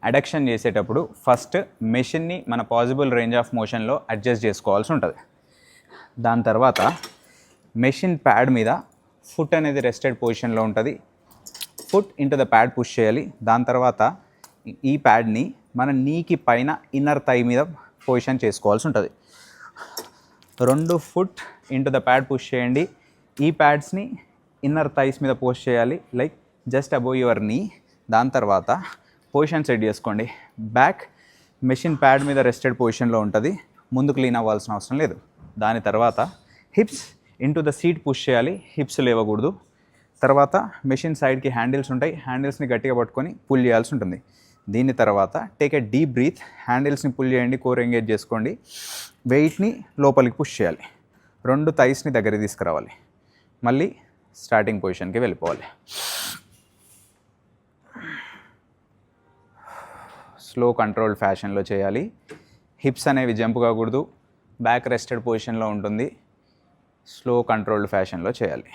Addiction చేసేటప్పుడు first మెషిన్ని మన possible range of మోషన్లో అడ్జస్ట్ చేసుకోవాల్సి ఉంటుంది. దాని తర్వాత మెషిన్ ప్యాడ్ మీద ఫుట్ అనేది రెస్టెడ్ పొజిషన్లో ఉంటుంది. Foot into the pad push చేయాలి. దాని తర్వాత ఈ ప్యాడ్ని మన నీకి పైన ఇన్నర్ థై మీద పొజిషన్ చేసుకోవాల్సి ఉంటుంది. 2 foot into the pad push చేయండి. ఈ ప్యాడ్స్ని ఇన్నర్ థైస్ మీద పోస్ట్ చేయాలి, like just above your knee. దాని తర్వాత పొజిషన్ సెట్ చేసుకోండి. బ్యాక్ మెషిన్ ప్యాడ్ మీద రెస్టెడ్ పొజిషన్లో ఉంటుంది, ముందుకు లీన్ అవ్వాల్సిన అవసరం లేదు. దాని తర్వాత hips into the seat push చేయాలి, హిప్స్ లేవకూడదు. తర్వాత మెషిన్ సైడ్కి హ్యాండిల్స్ ఉంటాయి, హ్యాండిల్స్ని గట్టిగా పట్టుకొని పుల్ చేయాల్సి ఉంటుంది. దీని తర్వాత టేక్ ఏ డీప్ బ్రీత్, హ్యాండిల్స్ని పుల్ చేయండి, కోర్ ఎంగేజ్ చేసుకోండి. వెయిట్ని లోపలికి పుష్ చేయాలి, 2 థైస్ని దగ్గరికి తీసుకురావాలి. మళ్ళీ స్టార్టింగ్ పొజిషన్కి వెళ్ళిపోవాలి. స్లో కంట్రోల్డ్ ఫ్యాషన్లో చేయాలి. హిప్స్ అనేవి జంప్ కాకూడదు, బ్యాక్ రెస్టెడ్ పొజిషన్లో ఉంటుంది. స్లో కంట్రోల్డ్ ఫ్యాషన్లో చేయాలి.